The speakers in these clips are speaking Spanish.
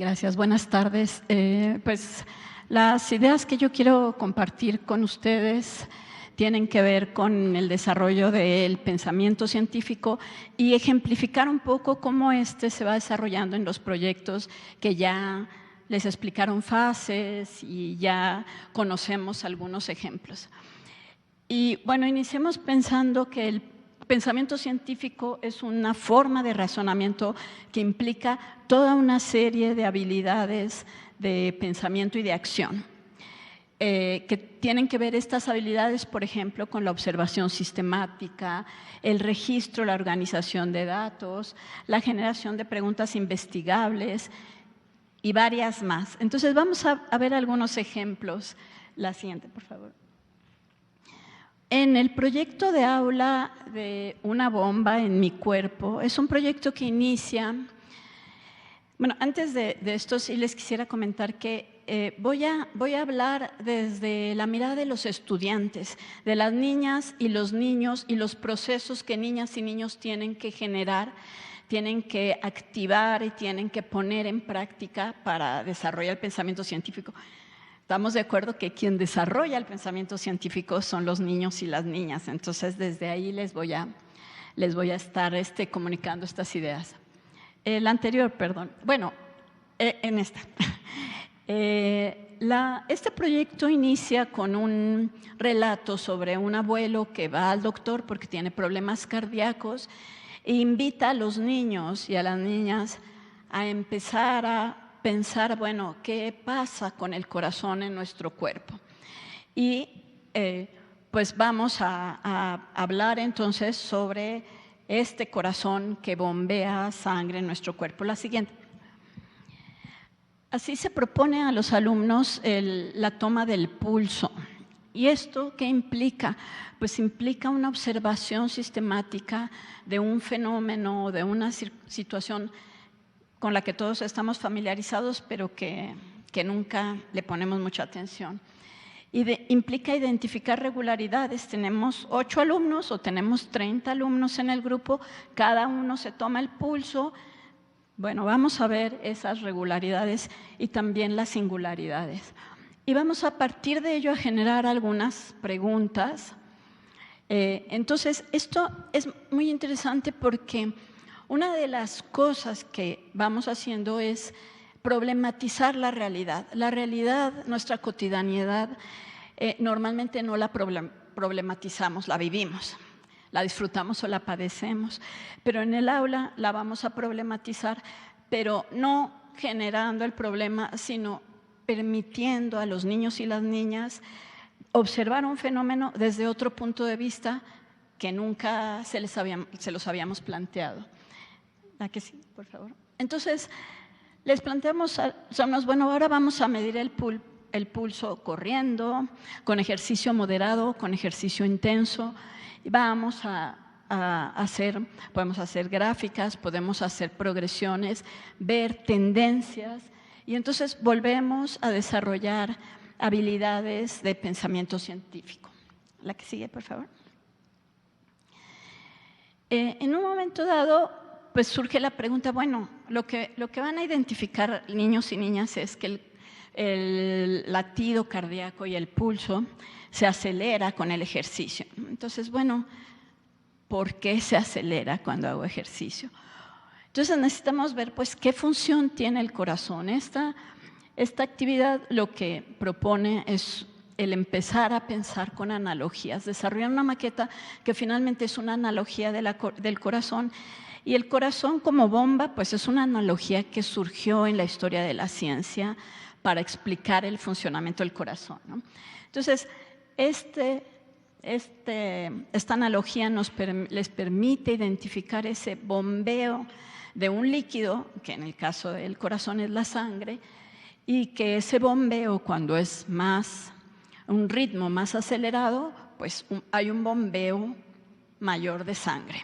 Gracias, buenas tardes. Pues las ideas que yo quiero compartir con ustedes tienen que ver con el desarrollo del pensamiento científico y ejemplificar un poco cómo este se va desarrollando en los proyectos que ya les explicaron fases y ya conocemos algunos ejemplos. Y bueno, iniciemos pensando que el pensamiento científico es una forma de razonamiento que implica toda una serie de habilidades de pensamiento y de acción, que tienen que ver estas habilidades, por ejemplo, con la observación sistemática, el registro, la organización de datos, la generación de preguntas investigables y varias más. Entonces, vamos a ver algunos ejemplos. La siguiente, por favor. En el proyecto de aula de una bomba en mi cuerpo, es un proyecto que inicia… Bueno, antes de esto sí les quisiera comentar que voy a hablar desde la mirada de los estudiantes, de las niñas y los niños y los procesos que niñas y niños tienen que generar, tienen que activar y tienen que poner en práctica para desarrollar el pensamiento científico. Estamos de acuerdo que quien desarrolla el pensamiento científico son los niños y las niñas, entonces desde ahí les voy a estar comunicando estas ideas. El anterior, perdón. Bueno, en esta. Este proyecto inicia con un relato sobre un abuelo que va al doctor porque tiene problemas cardíacos e invita a los niños y a las niñas a empezar a pensar, bueno, ¿qué pasa con el corazón en nuestro cuerpo? Y pues vamos a hablar entonces sobre este corazón que bombea sangre en nuestro cuerpo. La siguiente. Así se propone a los alumnos la toma del pulso. ¿Y esto qué implica? Pues implica una observación sistemática de un fenómeno, de una situación con la que todos estamos familiarizados, pero que nunca le ponemos mucha atención. Implica identificar regularidades. Tenemos 8 alumnos o tenemos 30 alumnos en el grupo, cada uno se toma el pulso. Bueno, vamos a ver esas regularidades y también las singularidades. Y vamos a partir de ello a generar algunas preguntas. Entonces, esto es muy interesante porque una de las cosas que vamos haciendo es problematizar la realidad. La realidad, nuestra cotidianidad, normalmente no la problematizamos, la vivimos, la disfrutamos o la padecemos, pero en el aula la vamos a problematizar, pero no generando el problema, sino permitiendo a los niños y las niñas observar un fenómeno desde otro punto de vista que nunca se los habíamos planteado. La que sí, por favor. Entonces, les planteamos, bueno, ahora vamos a medir el pulso corriendo, con ejercicio moderado, con ejercicio intenso. Y vamos podemos hacer gráficas, podemos hacer progresiones, ver tendencias. Y entonces volvemos a desarrollar habilidades de pensamiento científico. La que sigue, por favor. En un momento dado, pues surge la pregunta, bueno, lo que van a identificar niños y niñas es que el latido cardíaco y el pulso se acelera con el ejercicio. Entonces, bueno, ¿por qué se acelera cuando hago ejercicio? Entonces necesitamos ver, pues, qué función tiene el corazón. Esta actividad lo que propone es el empezar a pensar con analogías, desarrollar una maqueta que finalmente es una analogía del corazón. Y el corazón como bomba, pues es una analogía que surgió en la historia de la ciencia para explicar el funcionamiento del corazón, ¿no? Entonces, esta analogía les permite identificar ese bombeo de un líquido, que en el caso del corazón es la sangre, y que ese bombeo, cuando es un ritmo más acelerado, pues hay un bombeo mayor de sangre.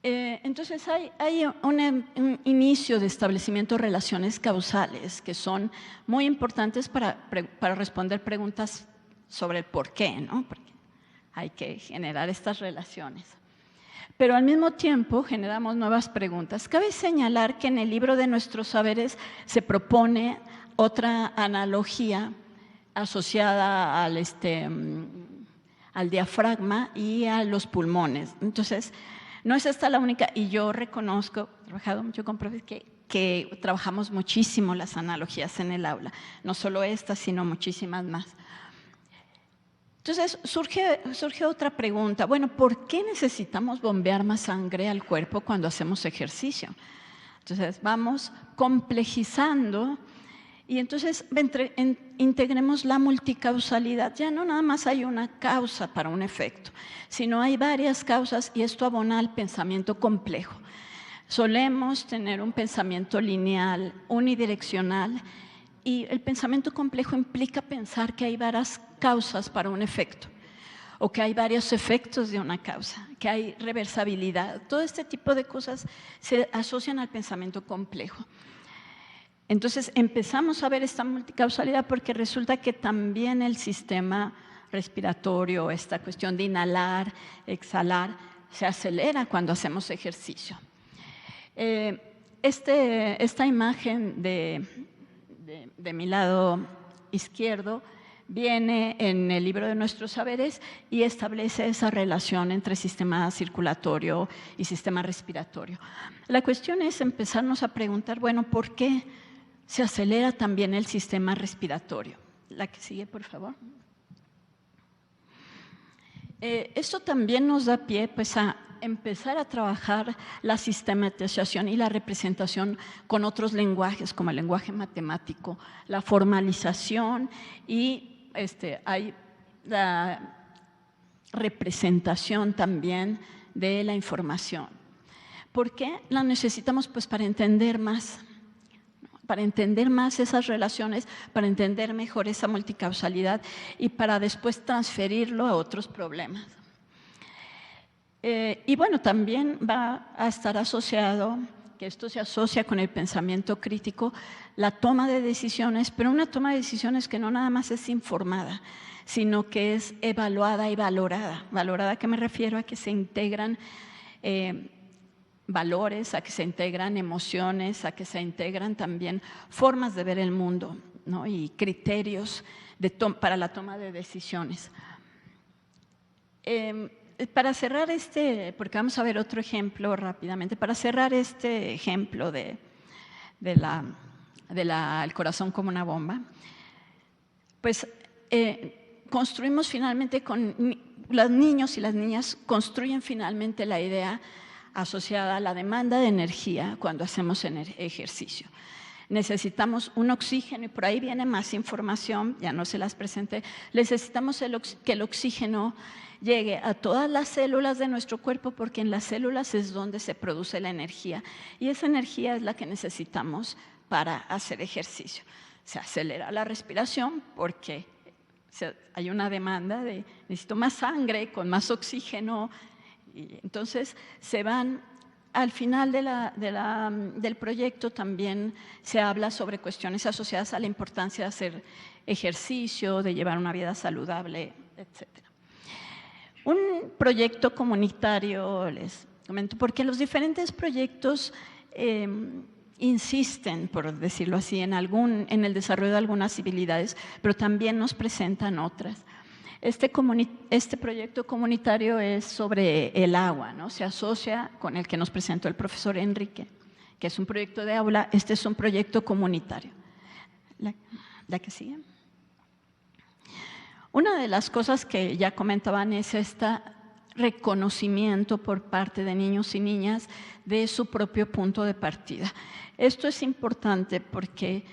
Entonces hay un inicio de establecimiento de relaciones causales que son muy importantes para responder preguntas sobre el por qué, ¿no? Porque hay que generar estas relaciones. pero al mismo tiempo generamos nuevas preguntas. Cabe señalar que en el libro de nuestros saberes se propone otra analogía asociada al diafragma y a los pulmones. Entonces, no es esta la única, y yo reconozco, he trabajado mucho con profes que trabajamos muchísimo las analogías en el aula, no solo esta, sino muchísimas más. Entonces, surge otra pregunta. Bueno, ¿por qué necesitamos bombear más sangre al cuerpo cuando hacemos ejercicio? Entonces, vamos complejizando y entonces integremos la multicausalidad. Ya no nada más hay una causa para un efecto, sino hay varias causas y esto abona al pensamiento complejo. Solemos tener un pensamiento lineal, unidireccional, y el pensamiento complejo implica pensar que hay varias causas para un efecto, o que hay varios efectos de una causa, que hay reversibilidad. Todo este tipo de cosas se asocian al pensamiento complejo. Entonces empezamos a ver esta multicausalidad porque resulta que también el sistema respiratorio, esta cuestión de inhalar, exhalar, se acelera cuando hacemos ejercicio. Esta imagen de mi lado izquierdo viene en el libro de nuestros saberes y establece esa relación entre sistema circulatorio y sistema respiratorio. La cuestión es empezarnos a preguntar, bueno, ¿por qué se acelera también el sistema respiratorio? La que sigue, por favor. Esto también nos da pie pues, a empezar a trabajar la sistematización y la representación con otros lenguajes, como el lenguaje matemático, la formalización y hay la representación también de la información. ¿Por qué la necesitamos? Pues para entender más esas relaciones, para entender mejor esa multicausalidad y para después transferirlo a otros problemas. Y bueno, también va a estar asociado, que esto se asocia con el pensamiento crítico, la toma de decisiones, pero una toma de decisiones que no nada más es informada, sino que es evaluada y valorada. ¿Valorada a qué me refiero? A que se integran valores, a que se integran emociones, a que se integran también formas de ver el mundo, ¿no? Y criterios para la toma de decisiones. Para cerrar porque vamos a ver otro ejemplo rápidamente, para cerrar este ejemplo del corazón como una bomba, pues construimos finalmente los niños y las niñas construyen finalmente la idea asociada a la demanda de energía cuando hacemos ejercicio. Necesitamos un oxígeno y por ahí viene más información, ya no se las presenté. Necesitamos que el oxígeno llegue a todas las células de nuestro cuerpo porque en las células es donde se produce la energía y esa energía es la que necesitamos para hacer ejercicio. Se acelera la respiración porque hay una demanda de necesito más sangre con más oxígeno y entonces se van. Al final del proyecto también se habla sobre cuestiones asociadas a la importancia de hacer ejercicio, de llevar una vida saludable, etc. Un proyecto comunitario, les comento, porque los diferentes proyectos insisten, por decirlo así, en el desarrollo de algunas habilidades, pero también nos presentan otras. Este proyecto comunitario es sobre el agua, ¿no? Se asocia con el que nos presentó el profesor Enrique, que es un proyecto de aula. Este es un proyecto comunitario. La que sigue. Una de las cosas que ya comentaban es este reconocimiento por parte de niños y niñas de su propio punto de partida. Esto es importante porque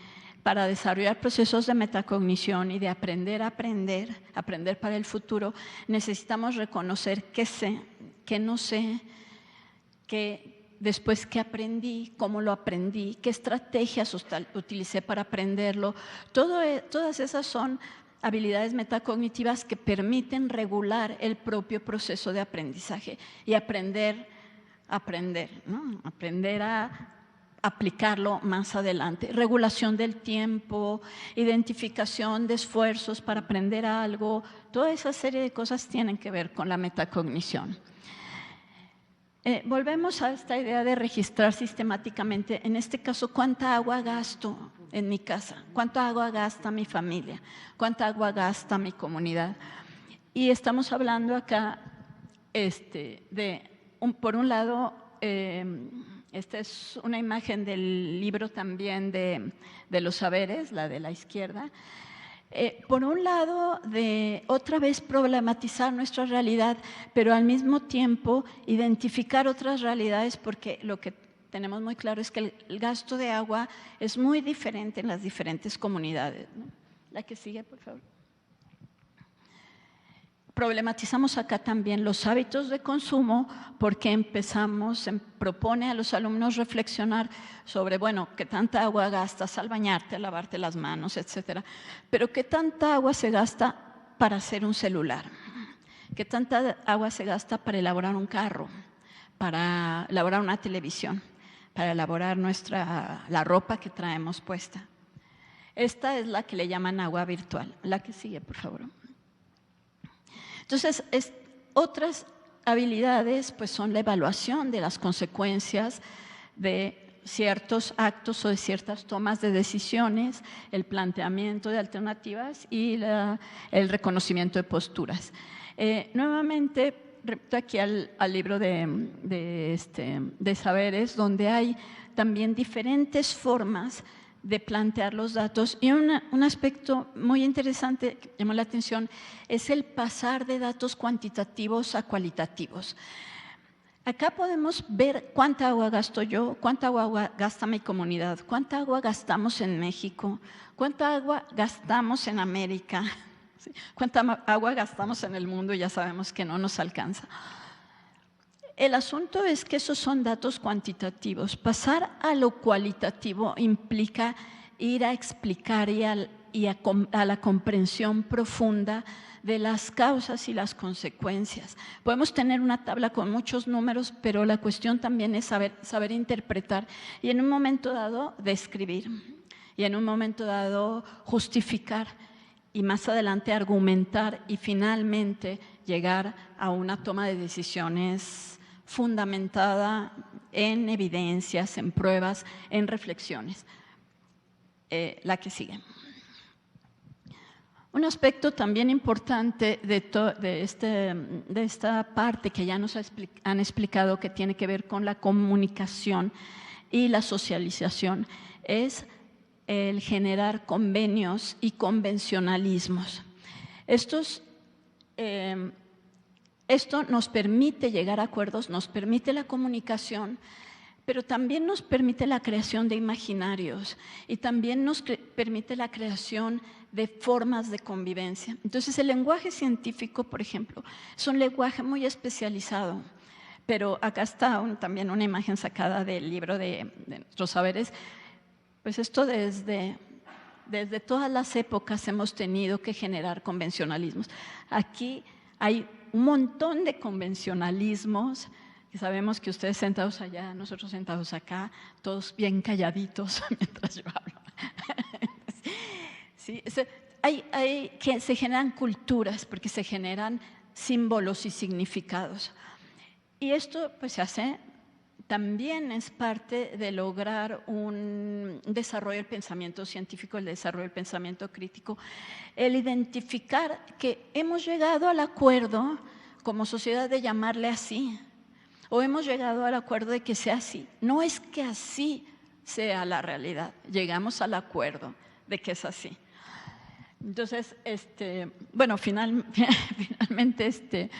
para desarrollar procesos de metacognición y de aprender para el futuro, necesitamos reconocer qué sé, qué no sé, después qué aprendí, cómo lo aprendí, qué estrategias utilicé para aprenderlo. Todas esas son habilidades metacognitivas que permiten regular el propio proceso de aprendizaje y aprender, ¿no? Aprender a aplicarlo más adelante. Regulación del tiempo, identificación de esfuerzos para aprender algo, toda esa serie de cosas tienen que ver con la metacognición. Volvemos a esta idea de registrar sistemáticamente, en este caso, cuánta agua gasto en mi casa, cuánta agua gasta mi familia, cuánta agua gasta mi comunidad. Y estamos hablando acá por un lado, esta es una imagen del libro también de los saberes, la de la izquierda. Por un lado, de otra vez problematizar nuestra realidad, pero al mismo tiempo identificar otras realidades, porque lo que tenemos muy claro es que el gasto de agua es muy diferente en las diferentes comunidades, ¿no? La que sigue, por favor. Problematizamos acá también los hábitos de consumo, porque propone a los alumnos reflexionar sobre, bueno, qué tanta agua gastas al bañarte, al lavarte las manos, etcétera, pero qué tanta agua se gasta para hacer un celular, qué tanta agua se gasta para elaborar un carro, para elaborar una televisión, para elaborar la ropa que traemos puesta. Esta es la que le llaman agua virtual. La que sigue, por favor. Entonces, otras habilidades pues, son la evaluación de las consecuencias de ciertos actos o de ciertas tomas de decisiones, el planteamiento de alternativas y el reconocimiento de posturas. Nuevamente, repito aquí al libro de saberes, donde hay también diferentes formas de plantear los datos, y un aspecto muy interesante que llamó la atención es el pasar de datos cuantitativos a cualitativos. Acá podemos ver cuánta agua gasto yo, cuánta agua gasta mi comunidad, cuánta agua gastamos en México, cuánta agua gastamos en América, ¿sí? Cuánta agua gastamos en el mundo, ya sabemos que no nos alcanza. El asunto es que esos son datos cuantitativos. Pasar a lo cualitativo implica ir a explicar y a la comprensión profunda de las causas y las consecuencias. Podemos tener una tabla con muchos números, pero la cuestión también es saber interpretar y en un momento dado describir y en un momento dado justificar y más adelante argumentar y finalmente llegar a una toma de decisiones fundamentada en evidencias, en pruebas, en reflexiones. La que sigue. Un aspecto también importante de esta parte que ya nos han explicado, que tiene que ver con la comunicación y la socialización, es el generar convenios y convencionalismos. Esto nos permite llegar a acuerdos, nos permite la comunicación, pero también nos permite la creación de imaginarios y también nos permite la creación de formas de convivencia. Entonces, el lenguaje científico, por ejemplo, es un lenguaje muy especializado, pero acá está también una imagen sacada del libro de nuestros saberes. Pues esto desde todas las épocas hemos tenido que generar convencionalismos. Aquí hay un montón de convencionalismos, y sabemos que ustedes sentados allá, nosotros sentados acá, todos bien calladitos mientras yo hablo. Sí, que se generan culturas, porque se generan símbolos y significados. Y esto pues se hace, también es parte de lograr un desarrollo del pensamiento científico, el desarrollo del pensamiento crítico, el identificar que hemos llegado al acuerdo como sociedad de llamarle así, o hemos llegado al acuerdo de que sea así. No es que así sea la realidad, llegamos al acuerdo de que es así. Entonces, bueno, finalmente,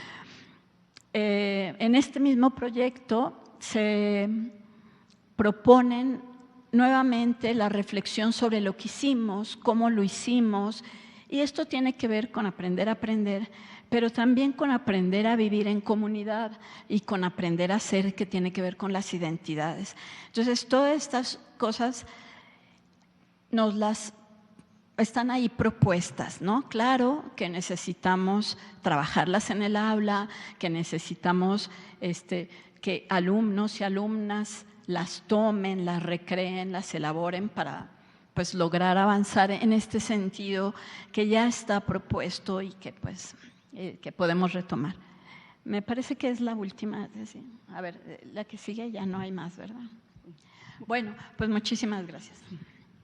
en este mismo proyecto se proponen nuevamente la reflexión sobre lo que hicimos, cómo lo hicimos, y esto tiene que ver con aprender a aprender, pero también con aprender a vivir en comunidad y con aprender a ser, que tiene que ver con las identidades. Entonces, todas estas cosas nos las están ahí propuestas, ¿no? Claro que necesitamos trabajarlas en el aula, que necesitamos que alumnos y alumnas las tomen, las recreen, las elaboren para pues, lograr avanzar en este sentido que ya está propuesto y que, pues, que podemos retomar. Me parece que es la última. A ver, la que sigue ya no hay más, ¿verdad? Bueno, pues muchísimas gracias.